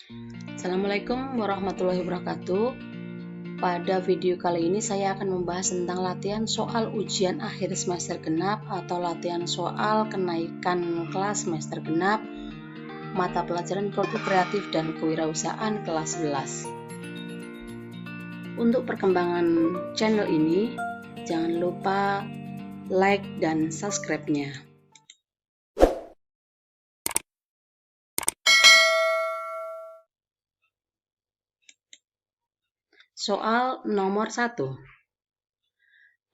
Assalamualaikum warahmatullahi wabarakatuh. Pada video kali ini saya akan membahas tentang latihan soal ujian akhir semester genap atau latihan soal kenaikan kelas semester genap mata pelajaran produk kreatif dan kewirausahaan kelas 11. Untuk perkembangan channel ini, jangan lupa like dan subscribe-nya. Soal nomor 1.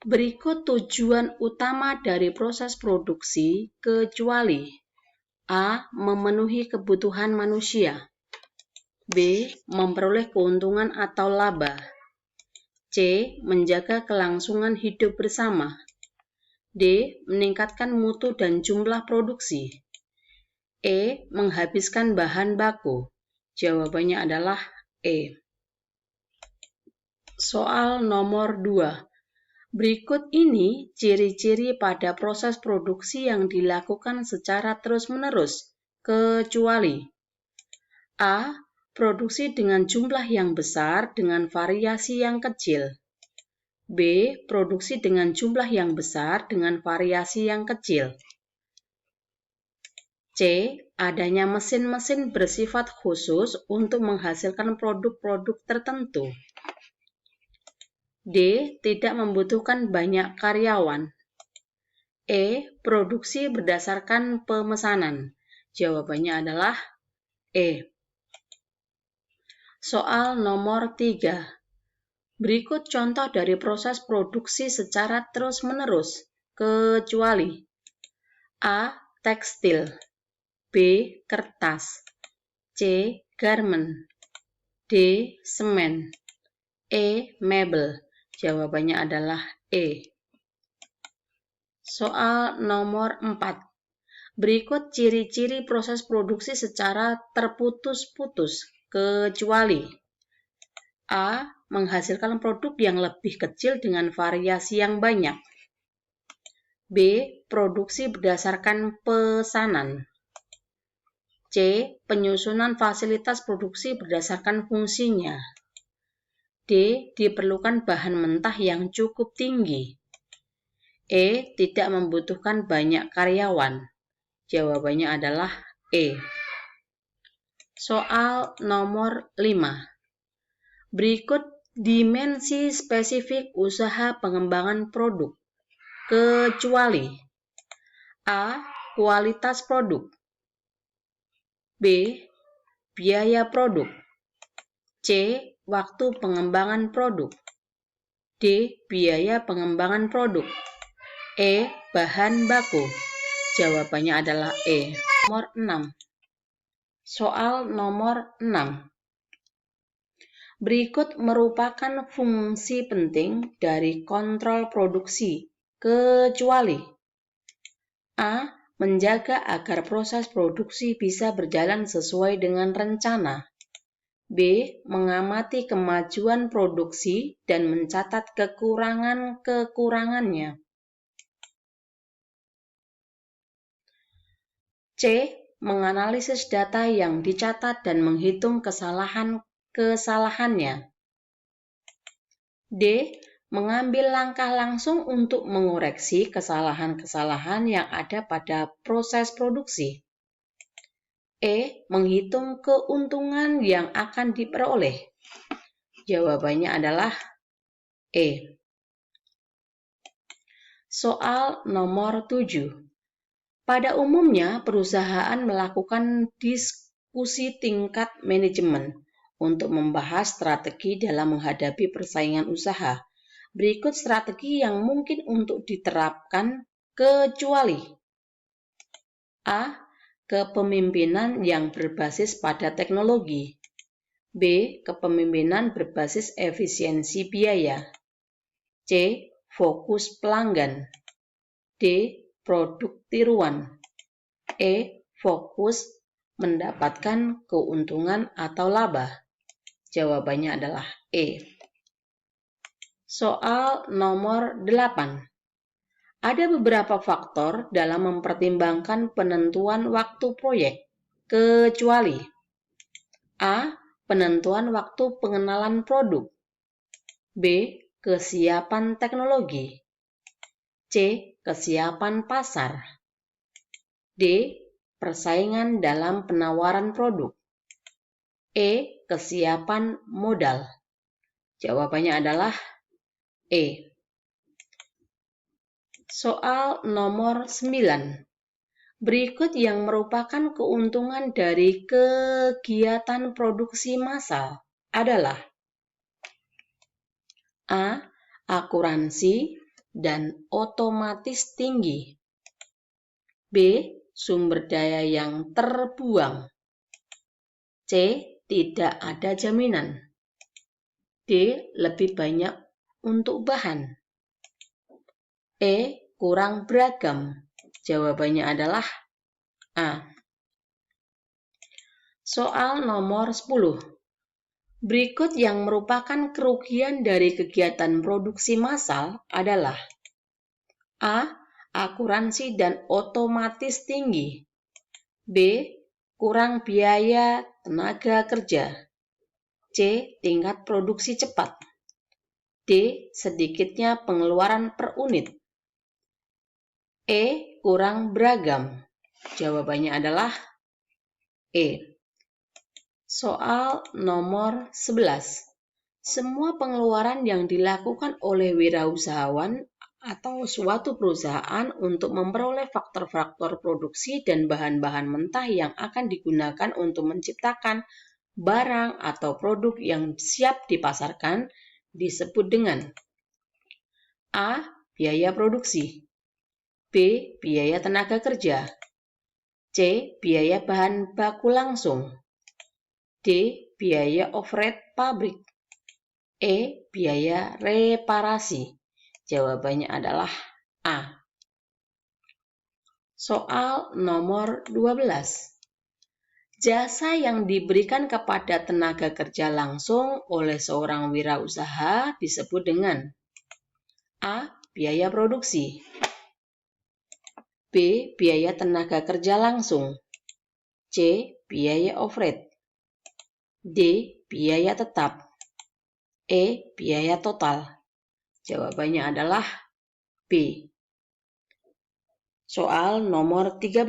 Berikut tujuan utama dari proses produksi kecuali A. Memenuhi kebutuhan manusia, B. Memperoleh keuntungan atau laba, C. Menjaga kelangsungan hidup bersama, D. Meningkatkan mutu dan jumlah produksi, E. Menghabiskan bahan baku. Jawabannya adalah E. Soal nomor 2. Berikut ini ciri-ciri pada proses produksi yang dilakukan secara terus-menerus, kecuali A. Produksi dengan jumlah yang besar dengan variasi yang kecil, B. Produksi dengan jumlah yang besar dengan variasi yang kecil, C. Adanya mesin-mesin bersifat khusus untuk menghasilkan produk-produk tertentu, D. Tidak membutuhkan banyak karyawan, E. Produksi berdasarkan pemesanan. Jawabannya adalah E. Soal nomor 3. Berikut contoh dari proses produksi secara terus-menerus, kecuali A. Tekstil, B. Kertas, C. Garmen, D. Semen, E. Mebel. Jawabannya adalah E. Soal nomor 4. Berikut ciri-ciri proses produksi secara terputus-putus, kecuali A. Menghasilkan produk yang lebih kecil dengan variasi yang banyak, B. Produksi berdasarkan pesanan, C. Penyusunan fasilitas produksi berdasarkan fungsinya, D. Diperlukan bahan mentah yang cukup tinggi, E. Tidak membutuhkan banyak karyawan. Jawabannya adalah E. Soal nomor 5. Berikut dimensi spesifik usaha pengembangan produk, kecuali A. Kualitas produk, B. Biaya produk, C. Waktu pengembangan produk, D. Biaya pengembangan produk, E. Bahan baku. Jawabannya adalah E. Nomor 6. Soal nomor 6. Berikut merupakan fungsi penting dari kontrol produksi, kecuali A. Menjaga agar proses produksi bisa berjalan sesuai dengan rencana, B. Mengamati kemajuan produksi dan mencatat kekurangan-kekurangannya, C. Menganalisis data yang dicatat dan menghitung kesalahan-kesalahannya, D. Mengambil langkah langsung untuk mengoreksi kesalahan-kesalahan yang ada pada proses produksi, E. Menghitung keuntungan yang akan diperoleh. Jawabannya adalah E. Soal nomor 7. Pada umumnya, perusahaan melakukan diskusi tingkat manajemen untuk membahas strategi dalam menghadapi persaingan usaha. Berikut strategi yang mungkin untuk diterapkan, kecuali A. Kepemimpinan yang berbasis pada teknologi, B. Kepemimpinan berbasis efisiensi biaya, C. Fokus pelanggan, D. Produk tiruan, E. Fokus mendapatkan keuntungan atau laba. Jawabannya adalah E. Soal nomor 8. Ada beberapa faktor dalam mempertimbangkan penentuan waktu proyek, kecuali A. Penentuan waktu pengenalan produk. B. Kesiapan teknologi. C. Kesiapan pasar. D. Persaingan dalam penawaran produk. E. Kesiapan modal. Jawabannya adalah E. Soal nomor 9. Berikut yang merupakan keuntungan dari kegiatan produksi massal adalah A. Akuransi dan otomatis tinggi. B. Sumber daya yang terbuang. C. Tidak ada jaminan. D. Lebih banyak untuk bahan. E. Kurang beragam. Jawabannya adalah A. Soal nomor 10. Berikut yang merupakan kerugian dari kegiatan produksi massal adalah A. Akuransi dan otomatis tinggi. B. Kurang biaya tenaga kerja. C. Tingkat produksi cepat. D. Sedikitnya pengeluaran per unit. E. Kurang beragam. Jawabannya adalah E. Soal nomor 11. Semua pengeluaran yang dilakukan oleh wirausahawan atau suatu perusahaan untuk memperoleh faktor-faktor produksi dan bahan-bahan mentah yang akan digunakan untuk menciptakan barang atau produk yang siap dipasarkan disebut dengan A. Biaya produksi. B. Biaya tenaga kerja. C. Biaya bahan baku langsung. D. Biaya overhead pabrik. E. Biaya reparasi. Jawabannya adalah A. Soal nomor 12. Jasa yang diberikan kepada tenaga kerja langsung oleh seorang wirausaha disebut dengan A. Biaya produksi. B. Biaya tenaga kerja langsung. C. Biaya overhead. D. Biaya tetap. E. Biaya total. Jawabannya adalah B. Soal nomor 13.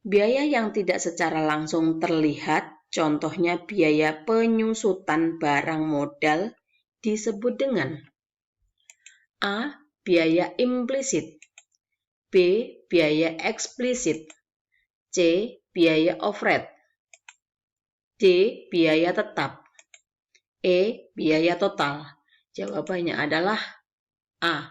Biaya yang tidak secara langsung terlihat, contohnya biaya penyusutan barang modal, disebut dengan A. Biaya implisit. B. Biaya eksplisit. C. Biaya overhead. D. Biaya tetap. E. Biaya total. Jawabannya adalah A.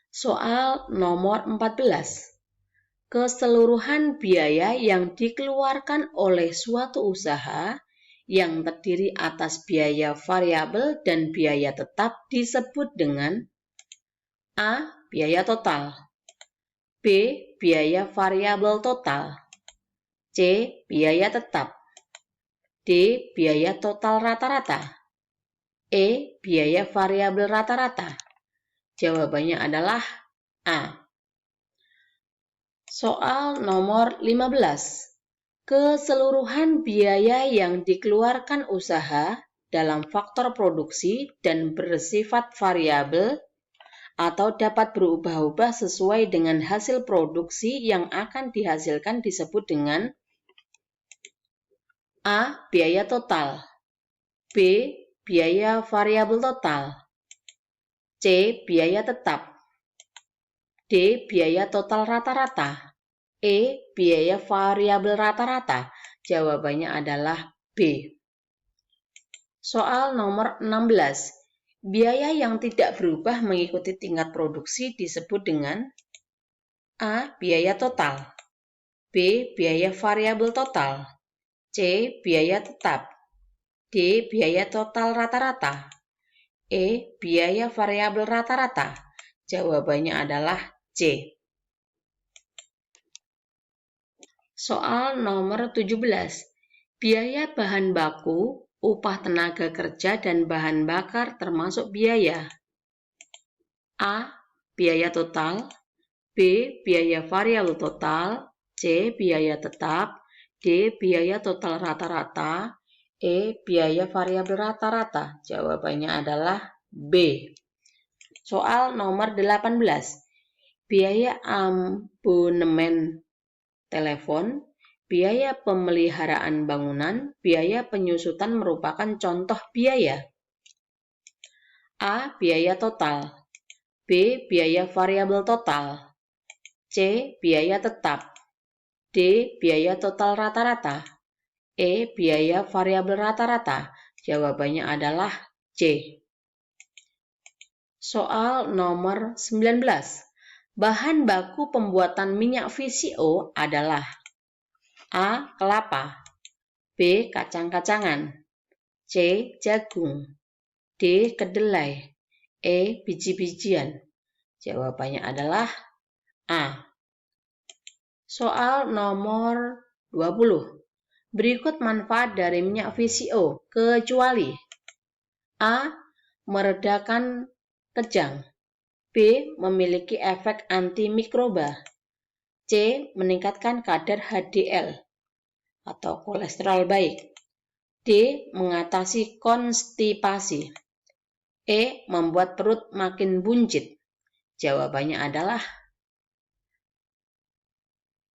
Soal nomor 14. Keseluruhan biaya yang dikeluarkan oleh suatu usaha yang terdiri atas biaya variabel dan biaya tetap disebut dengan A. Biaya total. B. Biaya variabel total. C. Biaya tetap. D. Biaya total rata-rata. E. Biaya variabel rata-rata. Jawabannya adalah A. Soal nomor 15. Keseluruhan biaya yang dikeluarkan usaha dalam faktor produksi dan bersifat variabel atau dapat berubah-ubah sesuai dengan hasil produksi yang akan dihasilkan disebut dengan A. Biaya total. B. Biaya variabel total. C. Biaya tetap. D. Biaya total rata-rata. E. Biaya variabel rata-rata. Jawabannya adalah B. Soal nomor 16. Biaya yang tidak berubah mengikuti tingkat produksi disebut dengan A. Biaya total. B. Biaya variabel total. C. Biaya tetap. D. Biaya total rata-rata. E. Biaya variabel rata-rata. Jawabannya adalah C. Soal nomor 17. Biaya bahan baku, upah tenaga kerja, dan bahan bakar termasuk biaya A. Biaya total. B. Biaya variabel total. C. C. Biaya tetap. D. Biaya total rata-rata. E. Biaya variabel rata-rata. Jawabannya adalah B. Soal nomor 18. Biaya abonemen telepon, biaya pemeliharaan bangunan, biaya penyusutan merupakan contoh biaya. A. Biaya total. B. Biaya variabel total. C. Biaya tetap. D. Biaya total rata-rata. E. Biaya variabel rata-rata. Jawabannya adalah C. Soal nomor 19. Bahan baku pembuatan minyak VCO adalah A. Kelapa. B. Kacang-kacangan. C. Jagung. D. Kedelai. E. Biji-bijian. Jawabannya adalah A. Soal nomor 20. Berikut manfaat dari minyak VCO kecuali A. Meredakan kejang. B. Memiliki efek antimikroba. C. Meningkatkan kadar HDL atau kolesterol baik. D. Mengatasi konstipasi. E. Membuat perut makin buncit. Jawabannya adalah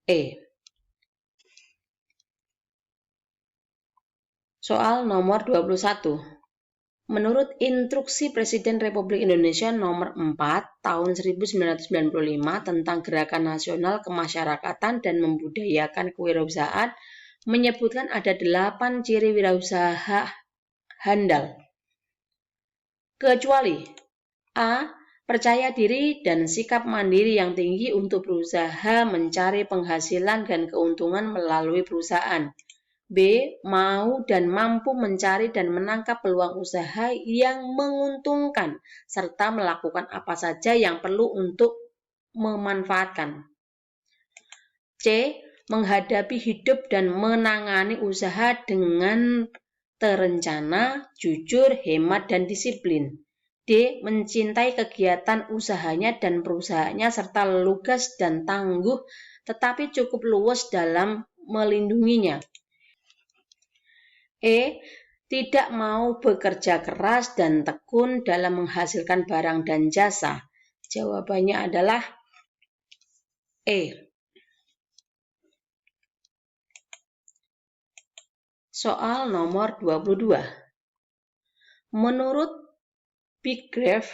E. Soal nomor 21. Menurut Instruksi Presiden Republik Indonesia nomor 4 tahun 1995 tentang Gerakan Nasional Kemasyarakatan dan Membudayakan Kewirausahaan menyebutkan ada 8 ciri wirausaha handal. Kecuali A. Percaya diri dan sikap mandiri yang tinggi untuk berusaha mencari penghasilan dan keuntungan melalui perusahaan. B. Mau dan mampu mencari dan menangkap peluang usaha yang menguntungkan, serta melakukan apa saja yang perlu untuk memanfaatkan. C. Menghadapi hidup dan menangani usaha dengan terencana, jujur, hemat, dan disiplin. D. Mencintai kegiatan usahanya dan perusahaannya serta lugas dan tangguh, tetapi cukup luwes dalam melindunginya. E. Tidak mau bekerja keras dan tekun dalam menghasilkan barang dan jasa. Jawabannya adalah E. Soal nomor 22. Menurut Bigrave,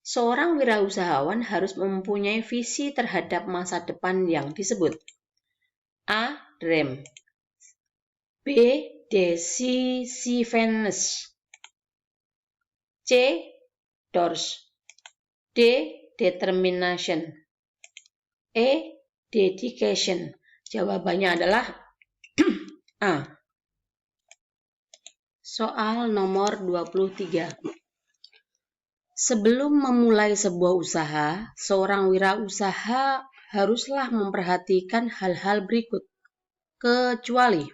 seorang wirausahawan harus mempunyai visi terhadap masa depan yang disebut A. Dream. B. Decisiveness. C. Doors. D. Determination. E. Dedication. Jawabannya adalah A. Soal nomor 23. Sebelum memulai sebuah usaha, seorang wirausaha haruslah memperhatikan hal-hal berikut. Kecuali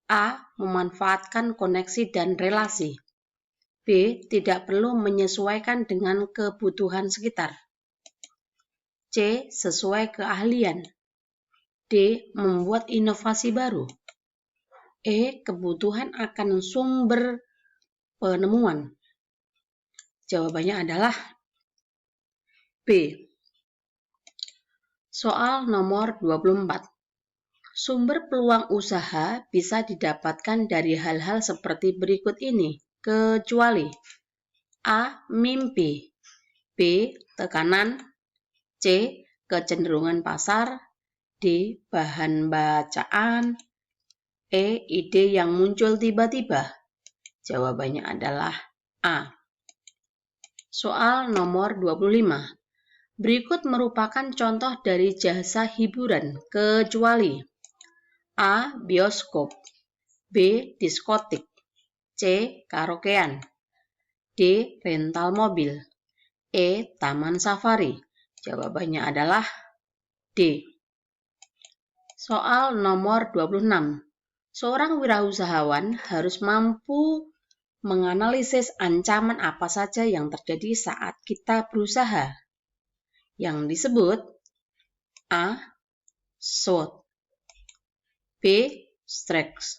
A. Memanfaatkan koneksi dan relasi. B. Tidak perlu menyesuaikan dengan kebutuhan sekitar. C. Sesuai keahlian. D. Membuat inovasi baru. E. Kebutuhan akan sumber penemuan. Jawabannya adalah B. Soal nomor 24. Sumber peluang usaha bisa didapatkan dari hal-hal seperti berikut ini, kecuali A. Mimpi. B. Tekanan. C. Kecenderungan pasar. D. Bahan bacaan. E. Ide yang muncul tiba-tiba. Jawabannya adalah A. Soal nomor 25. Berikut merupakan contoh dari jasa hiburan, kecuali A. Bioskop. B. Diskotik. C. Karaokean. D. Rental mobil. E. Taman safari. Jawabannya adalah D. Soal nomor 26. Seorang wirausahawan harus mampu menganalisis ancaman apa saja yang terjadi saat kita berusaha. Yang disebut A. SWOT. B. Strengths.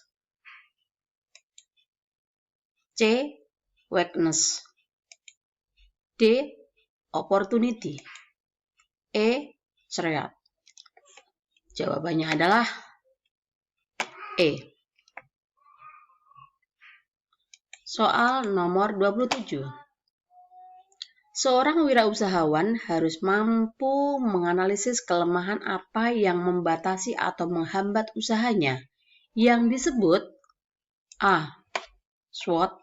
C. Weakness. D. Opportunity. E. Threat. Jawabannya adalah E. Soal nomor 27. Seorang wirausahawan harus mampu menganalisis kelemahan apa yang membatasi atau menghambat usahanya, yang disebut A. SWOT,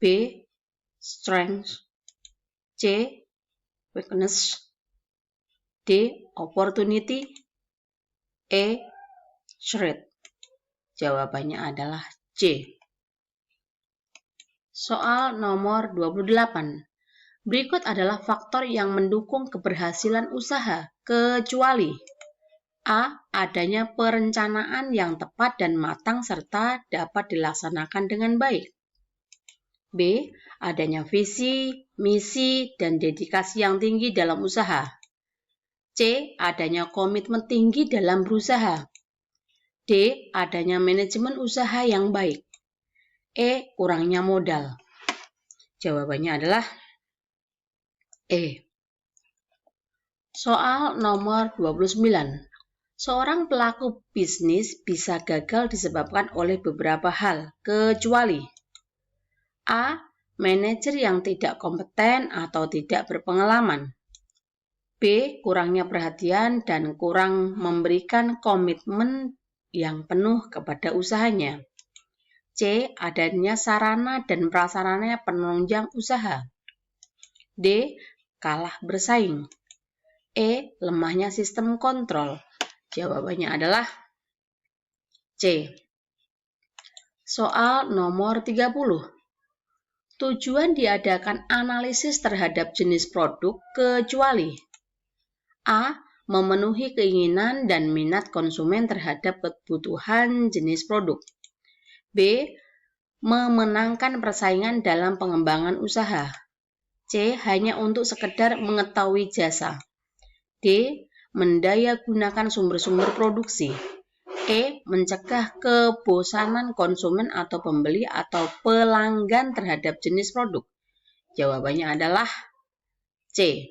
B. Strength, C. Weakness, D. Opportunity, E. Threat. Jawabannya adalah C. Soal nomor 28. Berikut adalah faktor yang mendukung keberhasilan usaha, kecuali A. Adanya perencanaan yang tepat dan matang serta dapat dilaksanakan dengan baik. B. Adanya visi, misi, dan dedikasi yang tinggi dalam usaha. C. Adanya komitmen tinggi dalam berusaha. D. Adanya manajemen usaha yang baik. E. Kurangnya modal. Jawabannya adalah E. Soal nomor 29. Seorang pelaku bisnis bisa gagal disebabkan oleh beberapa hal, kecuali A. Manajer yang tidak kompeten atau tidak berpengalaman. B. Kurangnya perhatian dan kurang memberikan komitmen yang penuh kepada usahanya. C. Adanya sarana dan prasarana penunjang usaha. D. Kalah bersaing. E. Lemahnya sistem kontrol. Jawabannya adalah C. Soal nomor 30. Tujuan diadakan analisis terhadap jenis produk kecuali A. Memenuhi keinginan dan minat konsumen terhadap kebutuhan jenis produk. B. Memenangkan persaingan dalam pengembangan usaha. C. Hanya untuk sekedar mengetahui jasa. D. Mendaya gunakan sumber-sumber produksi. E. Mencegah kebosanan konsumen atau pembeli atau pelanggan terhadap jenis produk. Jawabannya adalah C.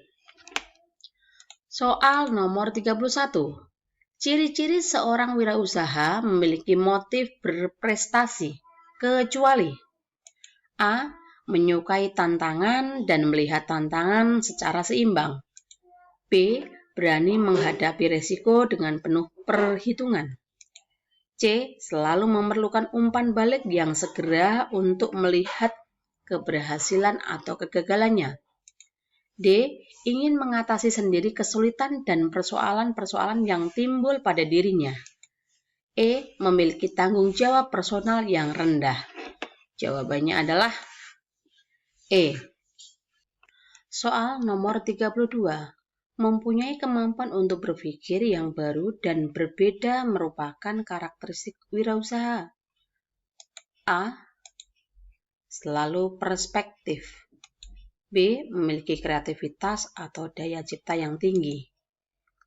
Soal nomor 31. Ciri-ciri seorang wirausaha memiliki motif berprestasi, kecuali A. Menyukai tantangan dan melihat tantangan secara seimbang. B. Berani menghadapi risiko dengan penuh perhitungan. C. Selalu memerlukan umpan balik yang segera untuk melihat keberhasilan atau kegagalannya. D. Ingin mengatasi sendiri kesulitan dan persoalan-persoalan yang timbul pada dirinya. E. Memiliki tanggung jawab personal yang rendah. Jawabannya adalah E. Soal nomor 32. Mempunyai kemampuan untuk berpikir yang baru dan berbeda merupakan karakteristik wirausaha. A. Selalu perspektif. B. Memiliki kreativitas atau daya cipta yang tinggi.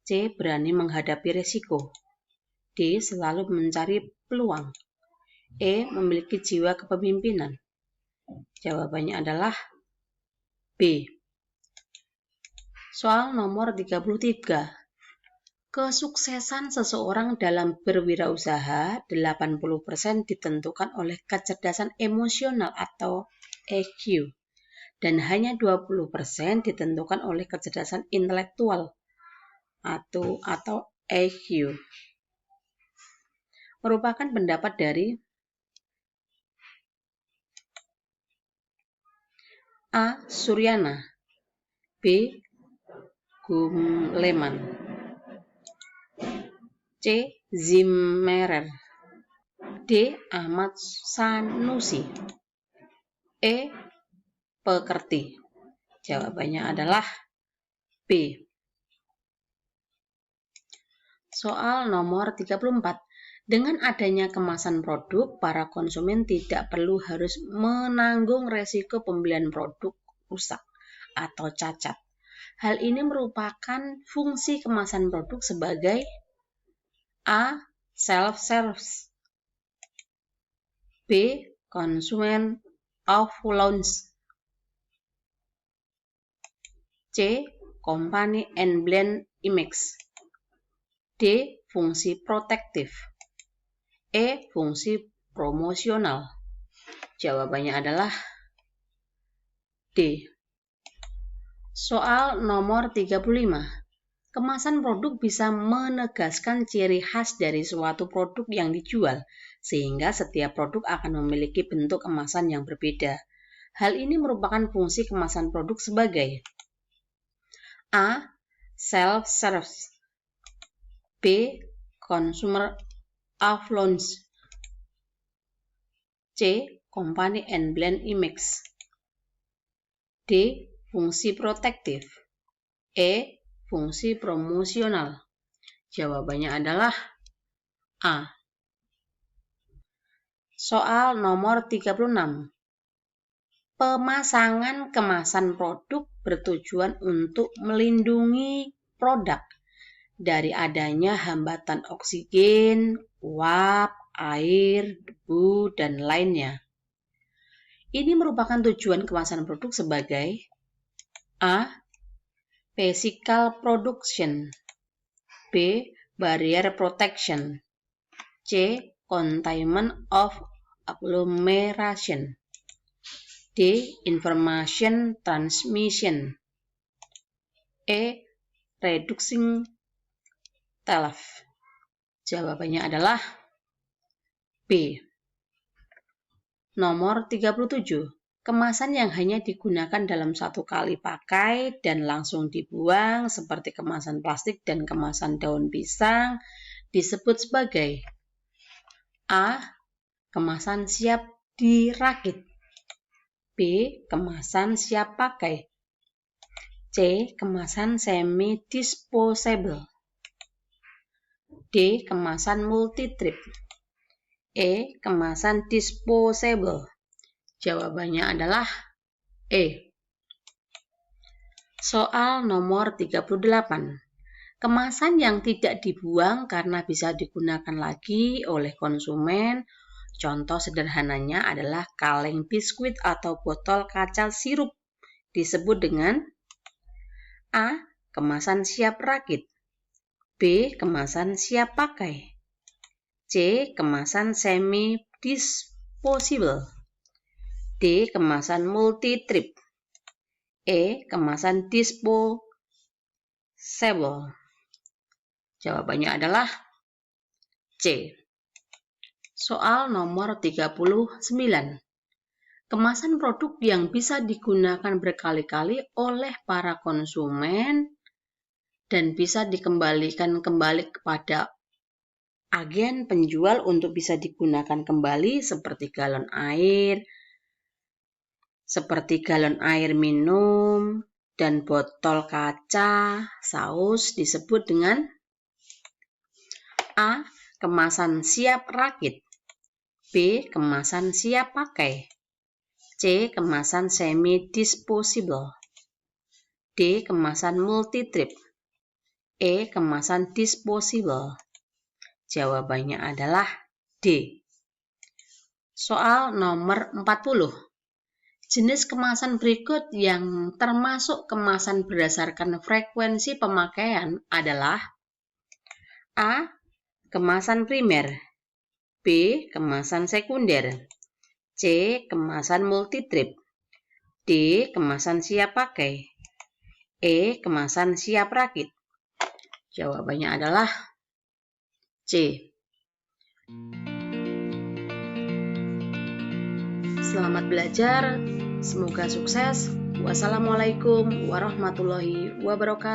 C. Berani menghadapi risiko. D. Selalu mencari peluang. E. Memiliki jiwa kepemimpinan. Jawabannya adalah B. Soal nomor 33. Kesuksesan seseorang dalam berwirausaha 80% ditentukan oleh kecerdasan emosional atau EQ dan hanya 20% ditentukan oleh kecerdasan intelektual atau EQ. Merupakan pendapat dari A. Suryana, B. Gumleman, C. Zimmerer, D. Ahmad Sanusi, E. Pekerti. Jawabannya adalah B. Soal nomor 34. Dengan adanya kemasan produk, para konsumen tidak perlu harus menanggung resiko pembelian produk rusak atau cacat. Hal ini merupakan fungsi kemasan produk sebagai A. Self-service, B. Consumer affluence, C. Company and brand image, D. Fungsi protektif, E. Fungsi promosional. Jawabannya adalah D. Soal nomor 35. Kemasan produk bisa menegaskan ciri khas dari suatu produk yang dijual, sehingga setiap produk akan memiliki bentuk kemasan yang berbeda. Hal ini merupakan fungsi kemasan produk sebagai A. Self-service, B. Consumer affluence, C. Company and brand image, D. Fungsi protektif, E. Fungsi promosional. Jawabannya adalah A. Soal nomor 36. Pemasangan kemasan produk bertujuan untuk melindungi produk dari adanya hambatan oksigen, uap, air, debu, dan lainnya. Ini merupakan tujuan kemasan produk sebagai A. Physical production, B. Barrier protection, C. Containment of agglomeration, D. Information transmission, E. Reducing tariff. Jawabannya adalah B. Nomor 37. Kemasan yang hanya digunakan dalam satu kali pakai dan langsung dibuang seperti kemasan plastik dan kemasan daun pisang disebut sebagai A. Kemasan siap dirakit, B. Kemasan siap pakai, C. Kemasan semi-disposable, D. Kemasan multi-trip, E. Kemasan disposable. Jawabannya adalah E. Soal nomor 38. Kemasan yang tidak dibuang karena bisa digunakan lagi oleh konsumen. Contoh sederhananya adalah kaleng biskuit atau botol kaca sirup. Disebut dengan A. Kemasan siap rakit, B. Kemasan siap pakai, C. Kemasan semi-disposable, D. Kemasan multi-trip, E. Kemasan disposable. Jawabannya adalah C. Soal nomor 39. Kemasan produk yang bisa digunakan berkali-kali oleh para konsumen dan bisa dikembalikan kembali kepada agen penjual untuk bisa digunakan kembali seperti galon air minum, dan botol kaca, saus disebut dengan A. Kemasan siap rakit, B. Kemasan siap pakai, C. Kemasan semi-disposable, D. Kemasan multi-trip, E. Kemasan disposable. Jawabannya adalah D. Soal nomor 40. Jenis kemasan berikut yang termasuk kemasan berdasarkan frekuensi pemakaian adalah A. Kemasan primer, B. Kemasan sekunder, C. Kemasan multi-trip, D. Kemasan siap pakai, E. Kemasan siap rakit. Jawabannya adalah C. Selamat belajar, semoga sukses. Wassalamualaikum warahmatullahi wabarakatuh.